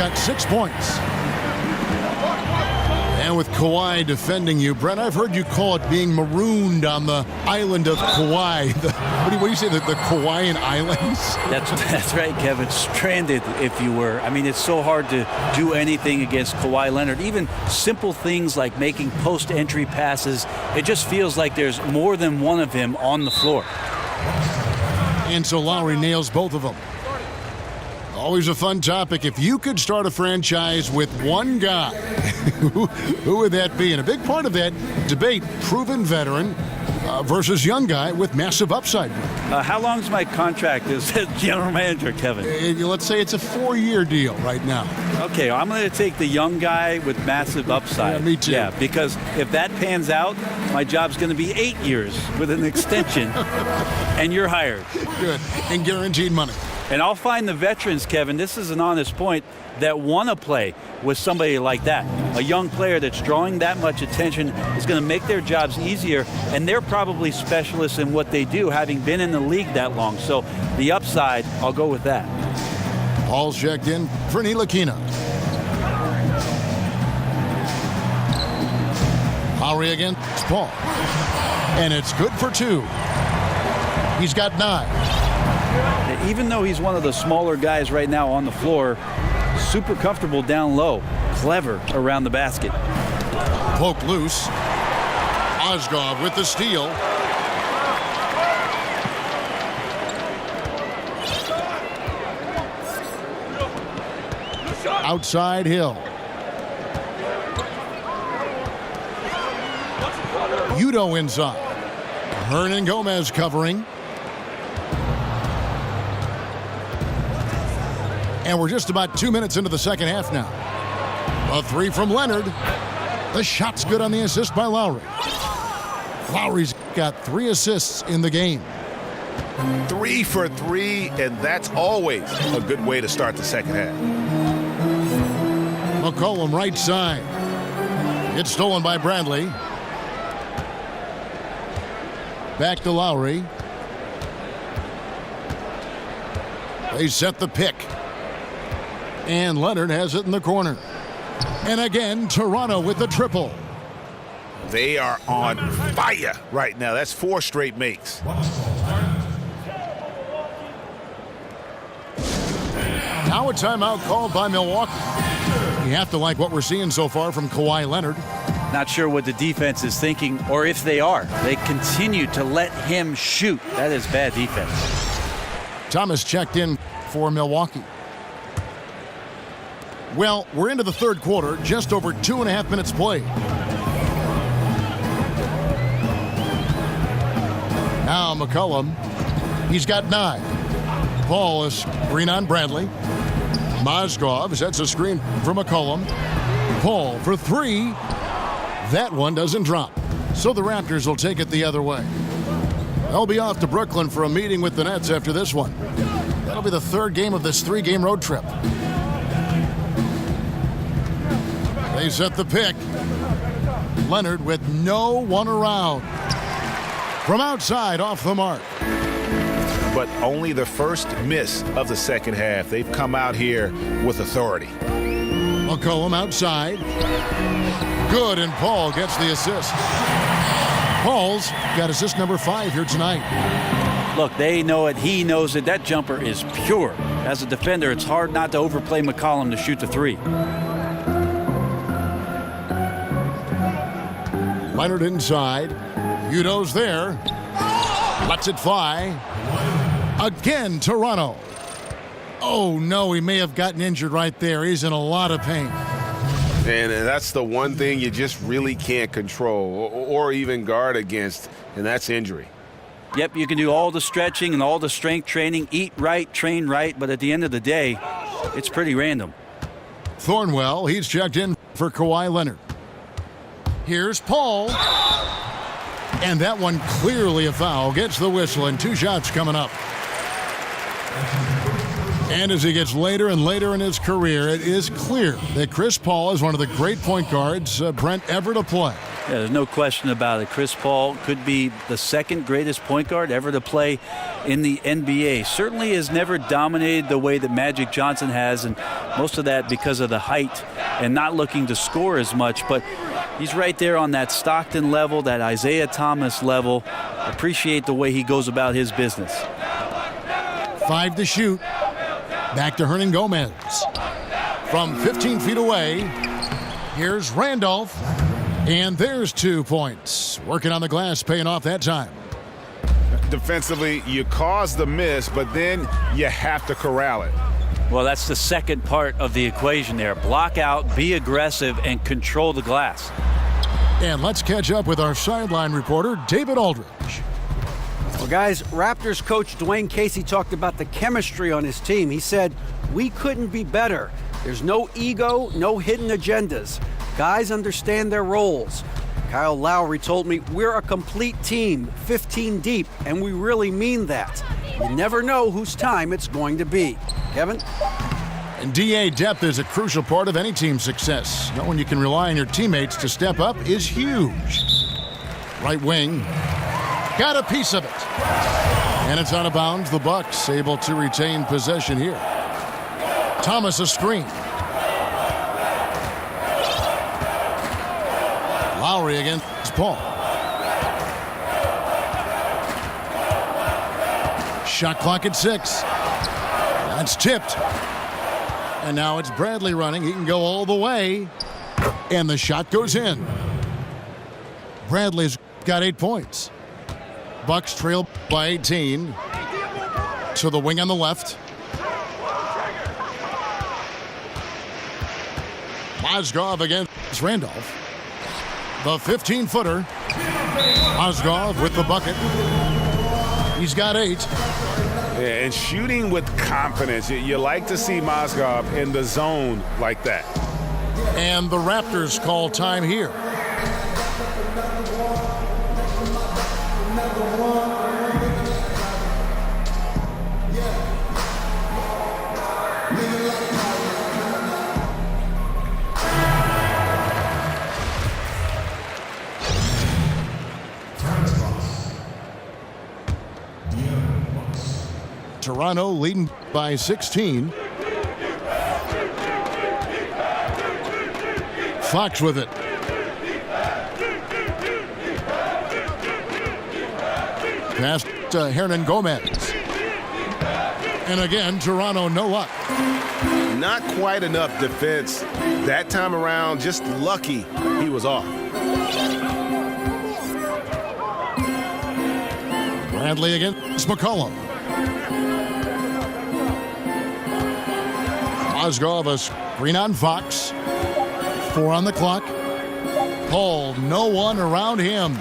got 6 points. And with Kawhi defending you, Brent, I've heard you call it being marooned on the island of Kauai. What do you say, the Kauaian Islands? That's right, Kevin. Stranded, if you were. I mean, it's so hard to do anything against Kawhi Leonard. Even simple things like making post-entry passes, it just feels like there's more than one of him on the floor. And so Lowry nails both of them. Always a fun topic. If you could start a franchise with one guy, who would that be? And a big part of that debate, proven veteran versus young guy with massive upside. How long's my contract as general manager, Kevin? Let's say it's a 4-year deal right now. Okay, I'm going to take the young guy with massive upside. Yeah, me too. Yeah, because if that pans out, my job's going to be 8 years with an extension, and you're hired. Good, and guaranteed money. And I'll find the veterans, Kevin, this is an honest point, that want to play with somebody like that. A young player that's drawing that much attention is going to make their jobs easier, and they're probably specialists in what they do, having been in the league that long. So the upside, I'll go with that. Paul's checked in for Ntilikina. Lowry against Paul. And it's good for 2. He's got 9. Even though he's one of the smaller guys right now on the floor, super comfortable down low, clever around the basket. Poke loose. Mozgov with the steal. Outside Hill. Udo inside. Hernan Gomez covering. And we're just about 2 minutes into the second half now. A 3 from Leonard. The shot's good on the assist by Lowry. Lowry's got 3 assists in the game. 3 for 3, and that's always a good way to start the second half. McCollum right side. It's stolen by Bradley. Back to Lowry. They set the pick. And Leonard has it in the corner. And again, Toronto with the triple. They are on fire right now. That's 4 straight makes. Now a timeout called by Milwaukee. You have to like what we're seeing so far from Kawhi Leonard. Not sure what the defense is thinking, or if they are. They continue to let him shoot. That is bad defense. Thomas checked in for Milwaukee. Well, we're into the third quarter, just over 2.5 minutes played. Now McCollum, he's got 9. Paul is screen on Bradley. Mozgov sets a screen for McCollum. Paul for 3. That one doesn't drop. So the Raptors will take it the other way. They'll be off to Brooklyn for a meeting with the Nets after this one. That'll be the 3rd game of this 3-game road trip. They set the pick. Leonard with no one around. From outside, off the mark. But only the first miss of the second half. They've come out here with authority. McCollum outside. Good, and Paul gets the assist. Paul's got assist number 5 here tonight. Look, they know it. He knows it. That jumper is pure. As a defender, it's hard not to overplay McCollum to shoot the 3. Leonard inside. Udo's there. Lets it fly. Again, Toronto. Oh, no, he may have gotten injured right there. He's in a lot of pain. And that's the one thing you just really can't control or even guard against, and that's injury. Yep, you can do all the stretching and all the strength training, eat right, train right, but at the end of the day, it's pretty random. Thornwell, he's checked in for Kawhi Leonard. Here's Paul. And that one clearly a foul. Gets the whistle, and 2 shots coming up. And as he gets later and later in his career, it is clear that Chris Paul is one of the great point guards Brent ever to play. Yeah, there's no question about it. Chris Paul could be the second greatest point guard ever to play in the NBA. Certainly has never dominated the way that Magic Johnson has, and most of that because of the height and not looking to score as much. But he's right there on that Stockton level, that Isaiah Thomas level. Appreciate the way he goes about his business. 5 to shoot. Back to Hernan Gomez. From 15 feet away, here's Randolph. And there's 2 points. Working on the glass, paying off that time. Defensively, you cause the miss, but then you have to corral it. Well, that's the second part of the equation there. Block out, be aggressive, and control the glass. And let's catch up with our sideline reporter, David Aldridge. Well, guys, Raptors coach Dwayne Casey talked about the chemistry on his team. He said, "We couldn't be better. There's no ego, no hidden agendas. Guys understand their roles." Kyle Lowry told me, "We're a complete team, 15 deep, and we really mean that. You never know whose time it's going to be." Kevin? And DA depth is a crucial part of any team's success. Knowing you can rely on your teammates to step up is huge. Right wing. Got a piece of it. And it's out of bounds. The Bucks able to retain possession here. Thomas a screen. Lowry against Paul. Shot clock at 6. That's tipped. And now it's Bradley running. He can go all the way. And the shot goes in. Bradley's got 8 points. Bucks trail by 18. To the wing on the left. Mozgov against Randolph. The 15-footer. Mozgov with the bucket. He's got 8. Yeah, and shooting with confidence. You like to see Mozgov in the zone like that. And the Raptors call time here. Toronto leading by 16. Fox with it. Pass to Hernan Gomez. And again, Toronto no luck. Not quite enough defense that time around. Just lucky he was off. Bradley against McCollum. Mozgov a screen on Fox. 4 on the clock. Paul, no one around him.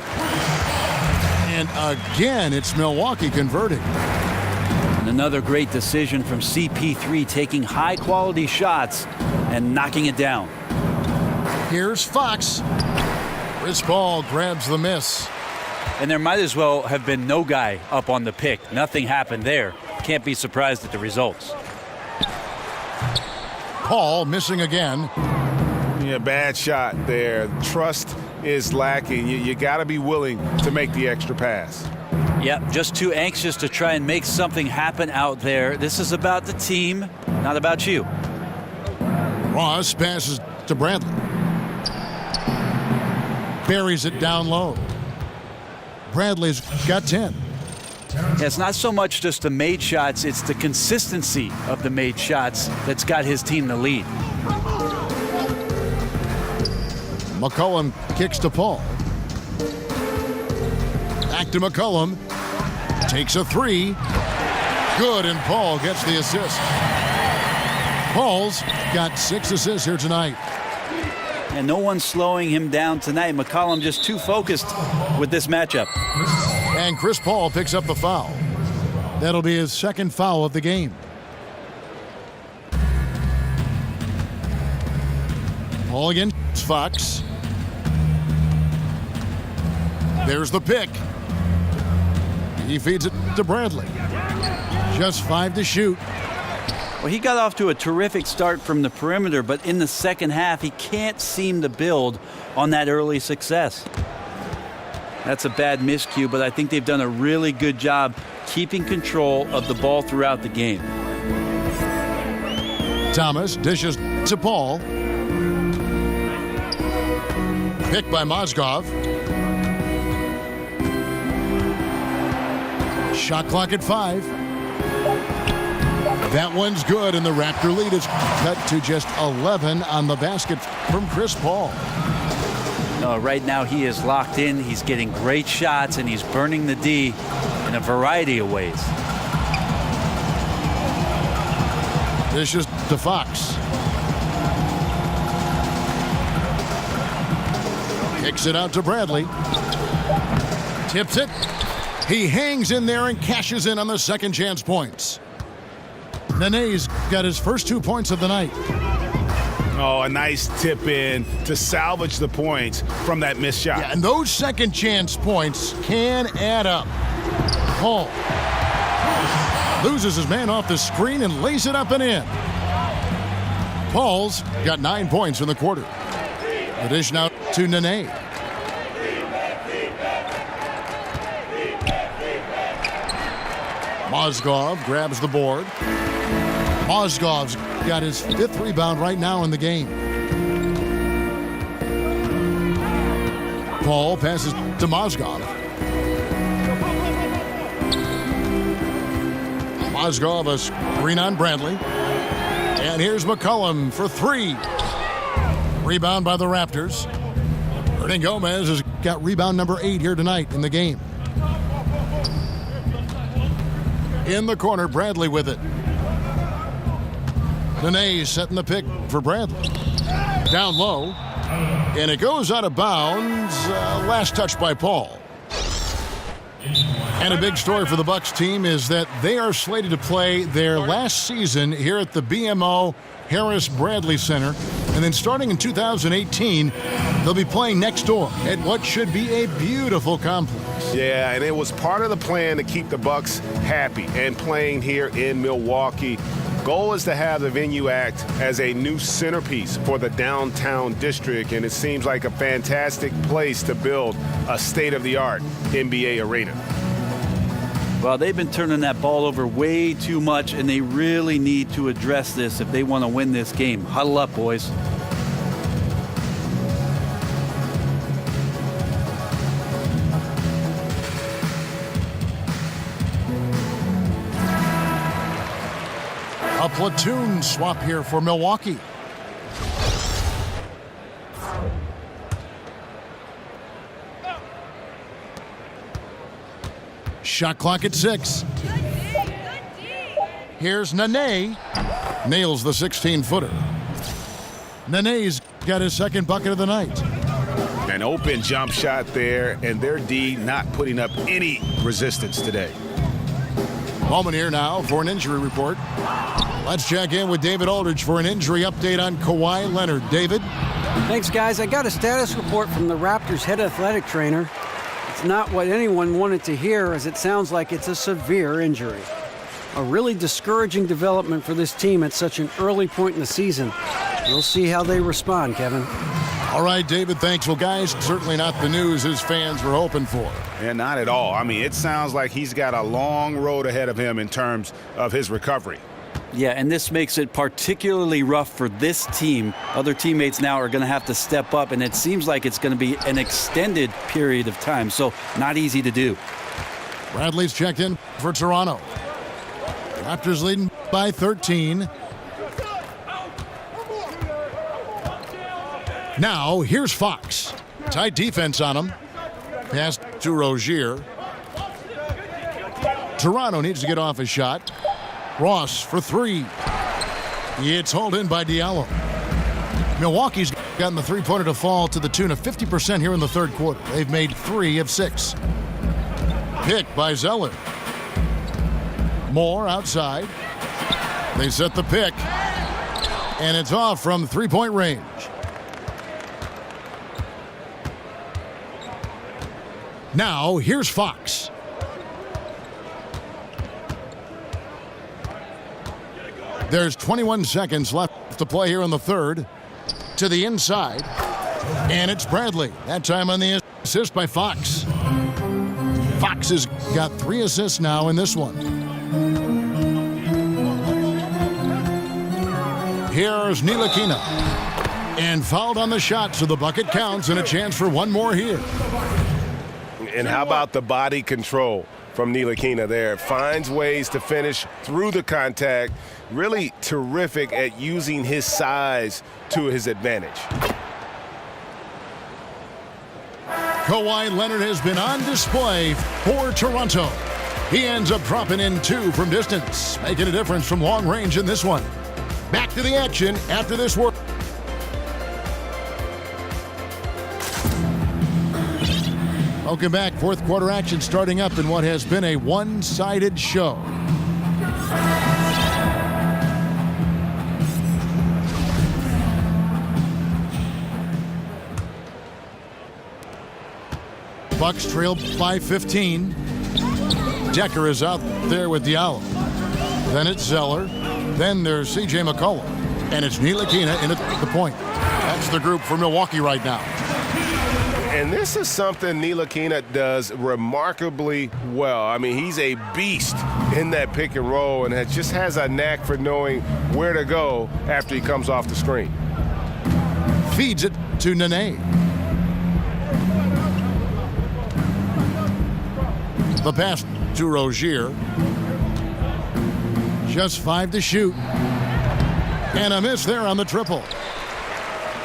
And again, it's Milwaukee converting. And another great decision from CP3, taking high-quality shots and knocking it down. Here's Fox. Chris Paul grabs the miss. And there might as well have been no guy up on the pick. Nothing happened there. Can't be surprised at the results. Paul missing again. Yeah, bad shot there. Trust is lacking. You got to be willing to make the extra pass. Yep, just too anxious to try and make something happen out there. This is about the team, not about you. Ross passes to Bradley. Buries it down low. Bradley's got 10. Yeah, it's not so much just the made shots, it's the consistency of the made shots that's got his team the lead. McCollum kicks to Paul. Back to McCollum. Takes a 3. Good, and Paul gets the assist. Paul's got 6 assists here tonight. And no one's slowing him down tonight. McCollum just too focused with this matchup. And Chris Paul picks up the foul. That'll be his second foul of the game. Paul against Fox. There's the pick. He feeds it to Bradley. Just 5 to shoot. Well, he got off to a terrific start from the perimeter, but in the second half, he can't seem to build on that early success. That's a bad miscue, but I think they've done a really good job keeping control of the ball throughout the game. Thomas dishes to Paul. Picked by Mozgov. Shot clock at 5. That one's good, and the Raptor lead is cut to just 11 on the basket from Chris Paul. Right now he is locked in. He's getting great shots, and he's burning the D in a variety of ways. This is to Fox. Kicks it out to Bradley. Tips it. He hangs in there and cashes in on the second chance points. Nene's got his first 2 points of the night. Oh, a nice tip in to salvage the points from that missed shot. Yeah, and those second chance points can add up. Paul loses his man off the screen and lays it up and in. Paul's got 9 points in the quarter. The dish now to Nene. Mozgov grabs the board. Mozgov's got his 5th rebound right now in the game. Paul passes to Mozgov. Mozgov a screen on Bradley. And here's McCollum for 3. Rebound by the Raptors. Gomez has got rebound number 8 here tonight in the game. In the corner, Bradley with it. Nene setting the pick for Bradley. Down low. And it goes out of bounds. Last touch by Paul. And a big story for the Bucks team is that they are slated to play their last season here at the BMO Harris Bradley Center. And then starting in 2018, they'll be playing next door at what should be a beautiful complex. Yeah, and it was part of the plan to keep the Bucks happy and playing here in Milwaukee. Goal is to have the venue act as a new centerpiece for the downtown district, and it seems like a fantastic place to build a state-of-the-art NBA arena. Well, they've been turning that ball over way too much, and they really need to address this if they want to win this game. Huddle up, boys. A platoon swap here for Milwaukee. Shot clock at 6. Here's Nene. Nails the 16-footer. Nene's got his second bucket of the night. An open jump shot there, and their D not putting up any resistance today. Moment here now for an injury report. Let's check in with David Aldridge for an injury update on Kawhi Leonard. David? Thanks, guys. I got a status report from the Raptors' head athletic trainer. It's not what anyone wanted to hear, as it sounds like it's a severe injury. A really discouraging development for this team at such an early point in the season. We'll see how they respond, Kevin. All right, David, thanks. Well, guys, certainly not the news his fans were hoping for. Yeah, not at all. I mean, it sounds like he's got a long road ahead of him in terms of his recovery. Yeah, and this makes it particularly rough for this team. Other teammates now are going to have to step up, and it seems like it's going to be an extended period of time, so not easy to do. Bradley's checked in for Toronto. Raptors leading by 13. Now, here's Fox. Tight defense on him. Pass to Rozier. Toronto needs to get off his shot. Ross for 3. It's hauled in by Diallo. Milwaukee's gotten the three-pointer to fall to the tune of 50% here in the third quarter. They've made 3 of 6. Pick by Zeller. Moore outside. They set the pick. And it's off from three-point range. Now, here's Fox. There's 21 seconds left to play here in the third. To the inside. And it's Bradley. That time on the assist by Fox. Fox has got 3 assists now in this one. Here's Ntilikina. And fouled on the shot, so the bucket counts and a chance for one more here. And how about the body control from Ntilikina there? Finds ways to finish through the contact. Really terrific at using his size to his advantage. Kawhi Leonard has been on display for Toronto. He ends up dropping in 2 from distance, making a difference from long range in this one. Back to the action after this work. Welcome back. Fourth quarter action starting up in what has been a one-sided show. Bucks trail by 15. Decker is out there with Diallo. Then it's Zeller. Then there's C.J. McCollum. And it's Ntilikina in at the point. That's the group for Milwaukee right now. And this is something Ntilikina does remarkably well. I mean, he's a beast in that pick and roll and just has a knack for knowing where to go after he comes off the screen. Feeds it to Nene. The pass to Rozier. Just 5 to shoot. And a miss there on the triple.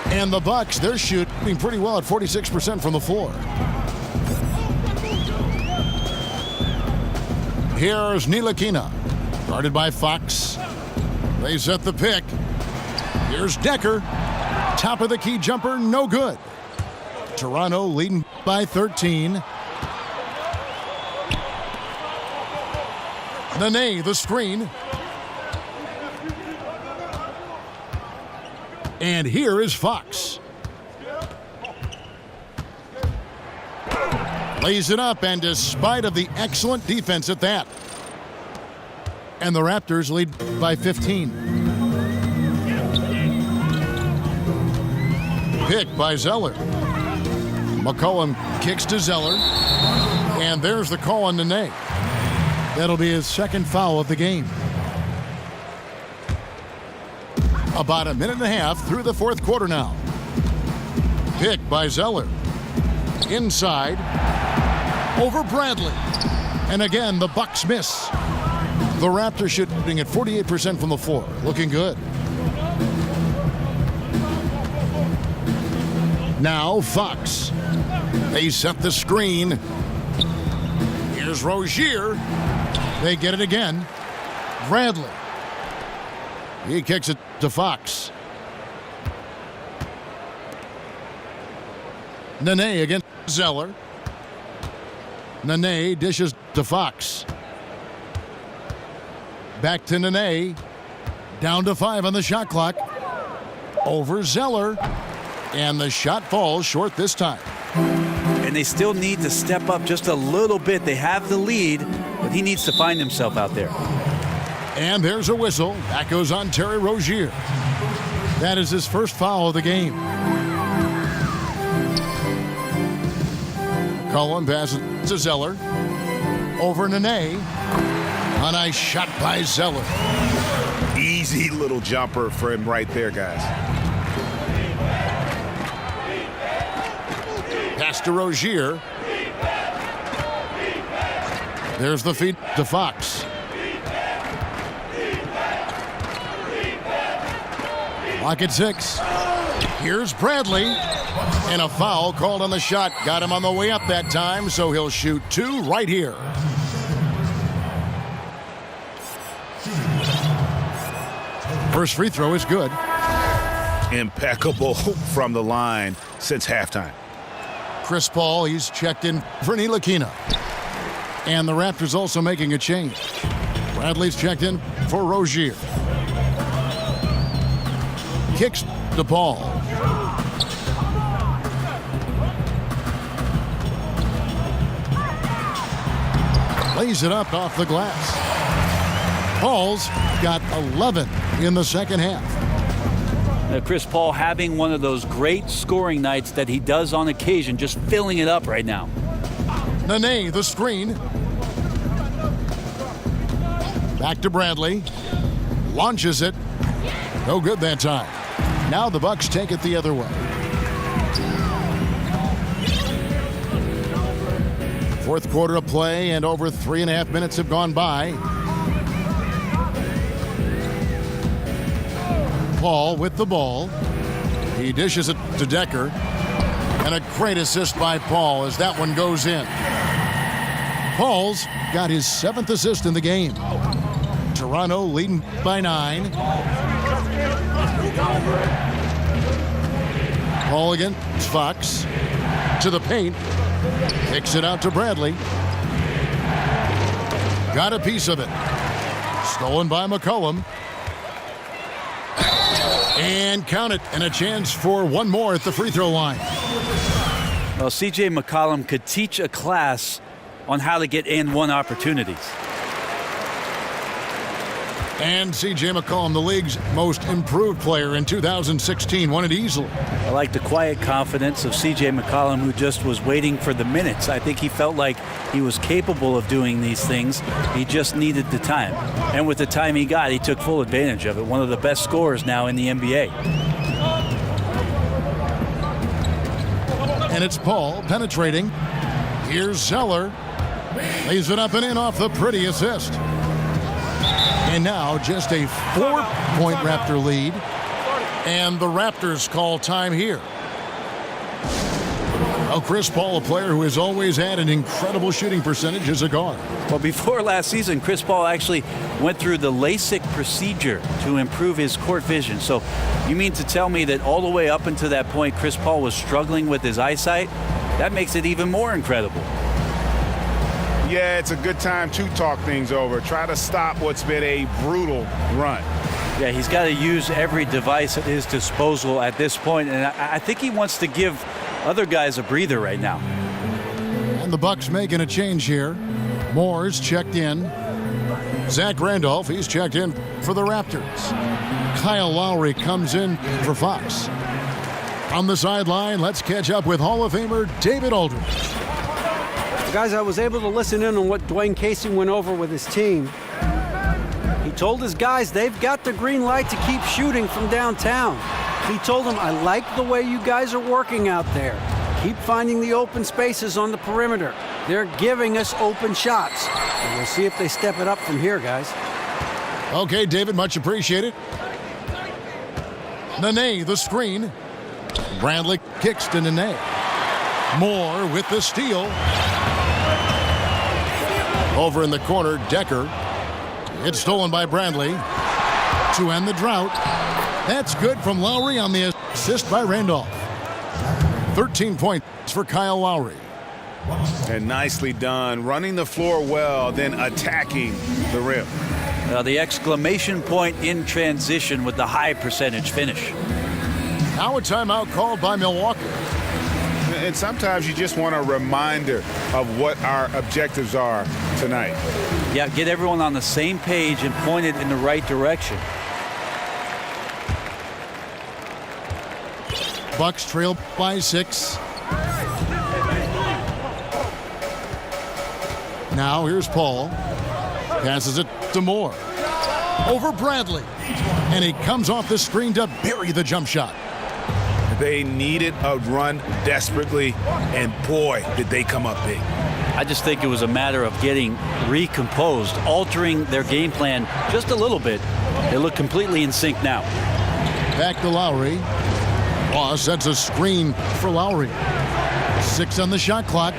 And the Bucks, they're shooting pretty well at 46% from the floor. Here's Ntilikina, guarded by Fox. They set the pick. Here's Decker. Top of the key jumper, no good. Toronto leading by 13. Nene, the screen. And here is Fox. Lays it up, and despite of the excellent defense at that. And the Raptors lead by 15. Pick by Zeller. McCollum kicks to Zeller. And there's the call on Nene. That'll be his second foul of the game. About a minute and a half through the fourth quarter now. Pick by Zeller. Inside. Over Bradley. And again, the Bucks miss. The Raptors shooting at 48% from the floor. Looking good. Now Fox. They set the screen. Here's Rozier. They get it again. Bradley. He kicks it to Fox. Nene against Zeller. Nene dishes to Fox. Back to Nene. Down to 5 on the shot clock. Over Zeller. And the shot falls short this time. And they still need to step up just a little bit. They have the lead, but he needs to find himself out there. And there's a whistle. That goes on Terry Rozier. That is his first foul of the game. Cullen passes to Zeller. Over Nene. A nice shot by Zeller. Easy little jumper for him right there, guys. Pass to Rozier. There's the feed to Fox. Lock at 6. Here's Bradley. And a foul called on the shot. Got him on the way up that time, so he'll shoot 2 right here. First free throw is good. Impeccable from the line since halftime. Chris Paul, he's checked in for Ntilikina. And the Raptors also making a change. Bradley's checked in for Rozier. Kicks the ball. Lays it up off the glass. Paul's got 11. in the second half. Chris Paul having one of those great scoring nights that he does on occasion, just filling it up right now. Nene, the screen. Back to Bradley. Launches it. No good that time. Now the Bucks take it the other way. Fourth quarter of play, and over 3.5 minutes have gone by. Paul with the ball. He dishes it to Decker. And a great assist by Paul as that one goes in. Paul's got his 7th assist in the game. Toronto leading by 9. Paul against Fox. To the paint. Kicks it out to Bradley. Got a piece of it. Stolen by McCollum. And count it. And a chance for one more at the free throw line. Well, C.J. McCollum could teach a class on how to get and one opportunities. And C.J. McCollum, the league's most improved player in 2016, won it easily. I like the quiet confidence of C.J. McCollum, who just was waiting for the minutes. I think he felt like he was capable of doing these things. He just needed the time. And with the time he got, he took full advantage of it. One of the best scorers now in the NBA. And it's Paul penetrating. Here's Zeller. Lays it up and in off the pretty assist. And now just a 4-point Raptor lead. And the Raptors call time here. Well, Chris Paul, a player who has always had an incredible shooting percentage as a guard. Well, before last season, Chris Paul actually went through the LASIK procedure to improve his court vision. So you mean to tell me that all the way up until that point, Chris Paul was struggling with his eyesight? That makes it even more incredible. Yeah, it's a good time to talk things over. Try to stop what's been a brutal run. Yeah, he's got to use every device at his disposal at this point, and I think he wants to give other guys a breather right now. And the Bucks making a change here. Moore's checked in. Zach Randolph, he's checked in for the Raptors. Kyle Lowry comes in for Fox. On the sideline, let's catch up with Hall of Famer David Aldridge. Guys, I was able to listen in on what Dwayne Casey went over with his team. He told his guys they've got the green light to keep shooting from downtown. He told them, I like the way you guys are working out there. Keep finding the open spaces on the perimeter. They're giving us open shots. And we'll see if they step it up from here, guys. Okay, David, much appreciated. Nene, the screen. Bradley kicks to Nene. Moore with the steal. Over in the corner, Decker. It's stolen by Bradley to end the drought. That's good from Lowry on the assist by Randolph. 13 points for Kyle Lowry. And nicely done, running the floor well, then attacking the rim. The exclamation point in transition with the high percentage finish. Now a timeout called by Milwaukee. And sometimes you just want a reminder of what our objectives are tonight. Yeah, get everyone on the same page and point it in the right direction. Bucks trail by 6. Now here's Paul. Passes it to Moore. Over Bradley. And he comes off the screen to bury the jump shot. They needed a run desperately, and boy, did they come up big. I just think it was a matter of getting recomposed, altering their game plan just a little bit. They look completely in sync now. Back to Lowry. Law sets a screen for Lowry. 6 on the shot clock.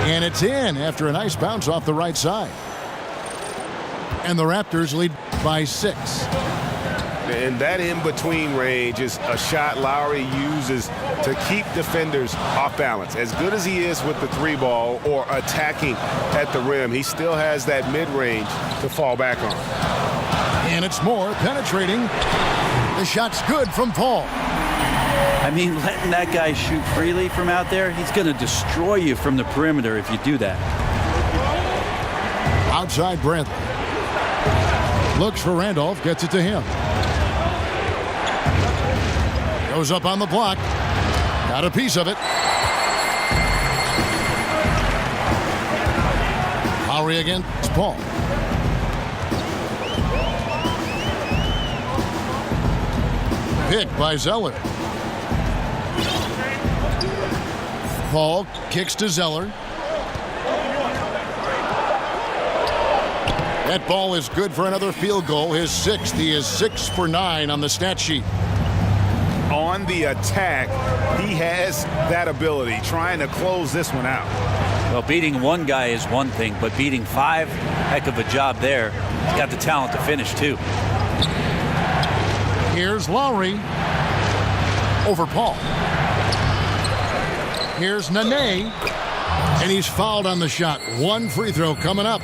And it's in after a nice bounce off the right side. And the Raptors lead by 6. And that in-between range is a shot Lowry uses to keep defenders off balance. As good as he is with the 3-ball or attacking at the rim, he still has that mid-range to fall back on. And it's Moore penetrating. The shot's good from Paul. I mean, letting that guy shoot freely from out there, he's going to destroy you from the perimeter if you do that. Outside Bradley. Looks for Randolph, gets it to him. Goes up on the block. Got a piece of it. Lowry against Paul. Pick by Zeller. Paul kicks to Zeller. That ball is good for another field goal. His sixth. He is 6 for 9 on the stat sheet. On the attack, he has that ability, trying to close this one out. Well, beating one guy is one thing, but beating 5, heck of a job there. He's got the talent to finish, too. Here's Lowry over Paul. Here's Nene, and he's fouled on the shot. One free throw coming up.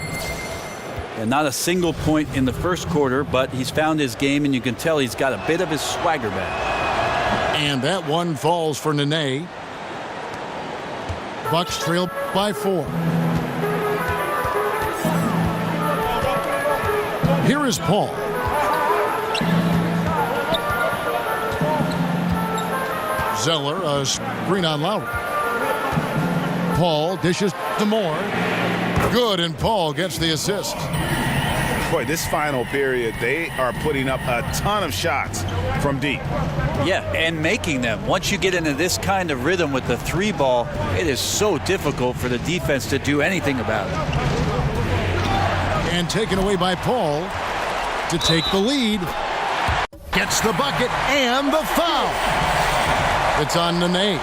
And not a single point in the first quarter, but he's found his game, and you can tell he's got a bit of his swagger back. And that one falls for Nene. Bucks trail by 4. Here is Paul. Zeller, a screen on Lowry. Paul dishes to Moore. Good, and Paul gets the assist. Boy, this final period, they are putting up a ton of shots from deep. Yeah, and making them. Once you get into this kind of rhythm with the 3 ball, it is so difficult for the defense to do anything about it. And taken away by Paul to take the lead. Gets the bucket and the foul. It's on Nene.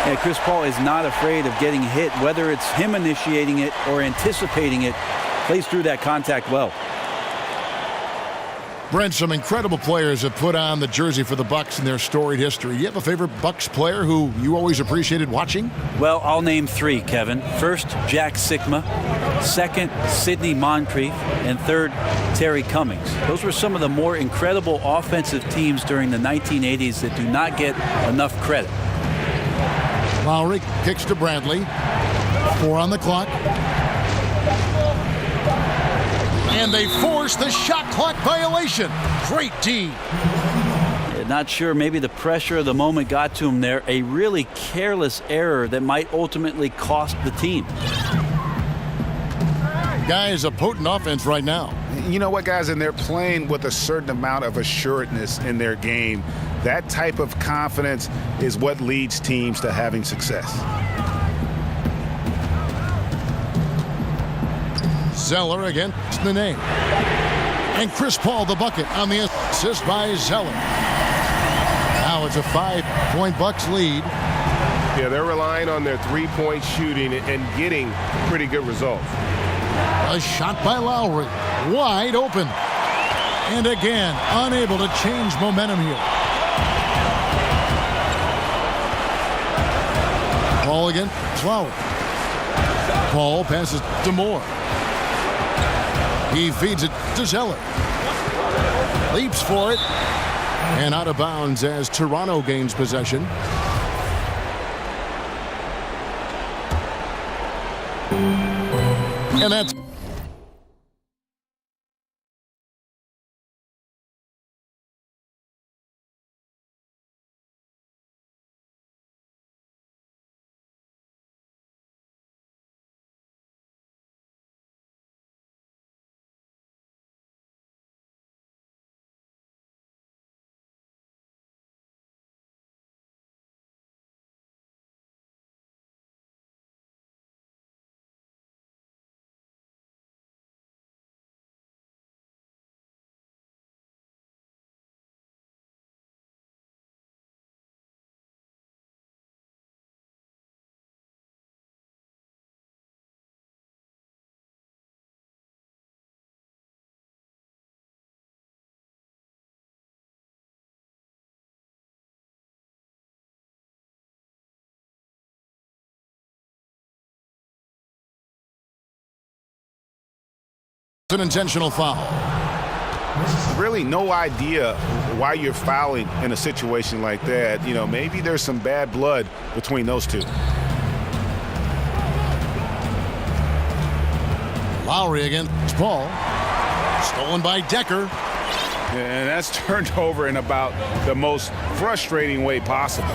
And Chris Paul is not afraid of getting hit, whether it's him initiating it or anticipating it. Plays through that contact well. Brent, some incredible players have put on the jersey for the Bucks in their storied history. Do you have a favorite Bucks player who you always appreciated watching? Well, I'll name 3, Kevin. First, Jack Sikma. Second, Sidney Moncrief. And third, Terry Cummings. Those were some of the more incredible offensive teams during the 1980s that do not get enough credit. Lowry kicks to Bradley. 4 on the clock. And they force the shot clock violation. Great D. Not sure, maybe the pressure of the moment got to him there. A really careless error that might ultimately cost the team. Guys, a potent offense right now. You know what, guys? And they're playing with a certain amount of assuredness in their game. That type of confidence is what leads teams to having success. Zeller against Nene. And Chris Paul the bucket on the assist by Zeller. Now it's a 5-point Bucks lead. Yeah, they're relying on their 3-point shooting and getting pretty good results. A shot by Lowry. Wide open. And again, unable to change momentum here. Paul again. Lowry. Paul passes to Moore. He feeds it to Zeller. Leaps for it. And out of bounds as Toronto gains possession. And that's an intentional foul. Really no idea why you're fouling in a situation like that. You know, maybe there's some bad blood between those two. Lowry against Paul. Stolen by Decker. And that's turned over in about the most frustrating way possible.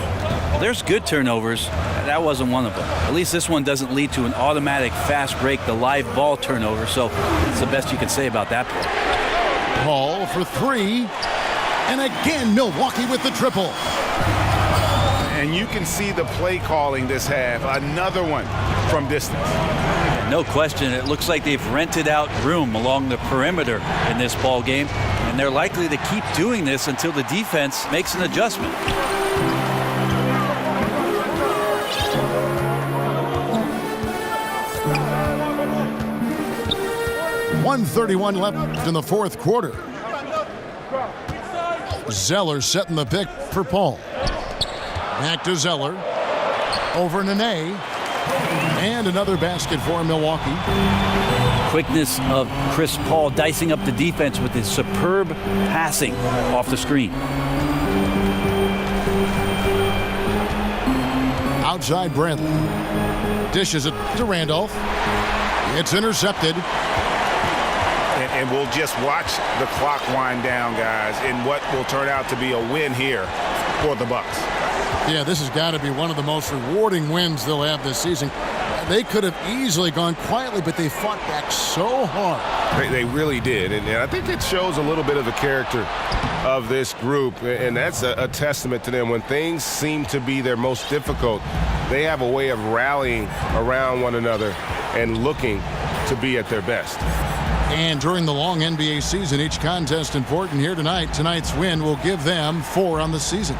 There's good turnovers. That wasn't one of them. At least this one doesn't lead to an automatic fast break, the live ball turnover, so it's the best you can say about that play. Paul for three. And again, Milwaukee with the triple. And you can see the play calling this half. Another one from distance. No question, it looks like they've rented out room along the perimeter in this ball game, and they're likely to keep doing this until the defense makes an adjustment. .131 left in the fourth quarter. Zeller setting the pick for Paul. Back to Zeller. Over Nene. And another basket for Milwaukee. Quickness of Chris Paul dicing up the defense with his superb passing off the screen. Outside Bradley. Dishes it to Randolph. It's intercepted. And we'll just watch the clock wind down, guys, in what will turn out to be a win here for the Bucks. Yeah, this has got to be one of the most rewarding wins they'll have this season. They could have easily gone quietly, but they fought back so hard. They really did, and I think it shows a little bit of the character of this group, and that's a testament to them. When things seem to be their most difficult, they have a way of rallying around one another and looking to be at their best. And during the long NBA season, each contest important here tonight. Tonight's win will give them 4 on the season.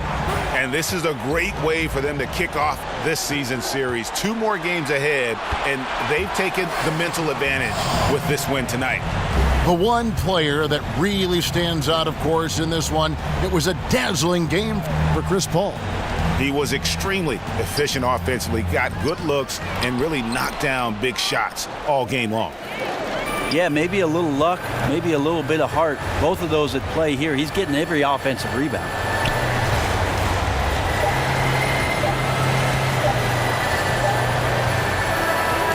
And this is a great way for them to kick off this season series. 2 more games ahead, and they've taken the mental advantage with this win tonight. The one player that really stands out, of course, in this one, it was a dazzling game for Chris Paul. He was extremely efficient offensively, got good looks, and really knocked down big shots all game long. Yeah, maybe a little luck, maybe a little bit of heart. Both of those at play here. He's getting every offensive rebound.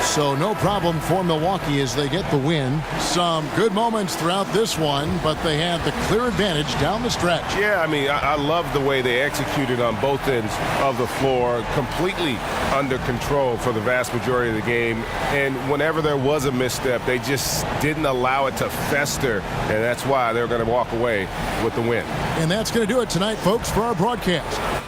So no problem for Milwaukee as they get the win. Some good moments throughout this one, but they had the clear advantage down the stretch. Yeah, I mean, I love the way they executed on both ends of the floor, completely under control for the vast majority of the game. And whenever there was a misstep, they just didn't allow it to fester, and that's why they're going to walk away with the win. And that's going to do it tonight, folks, for our broadcast.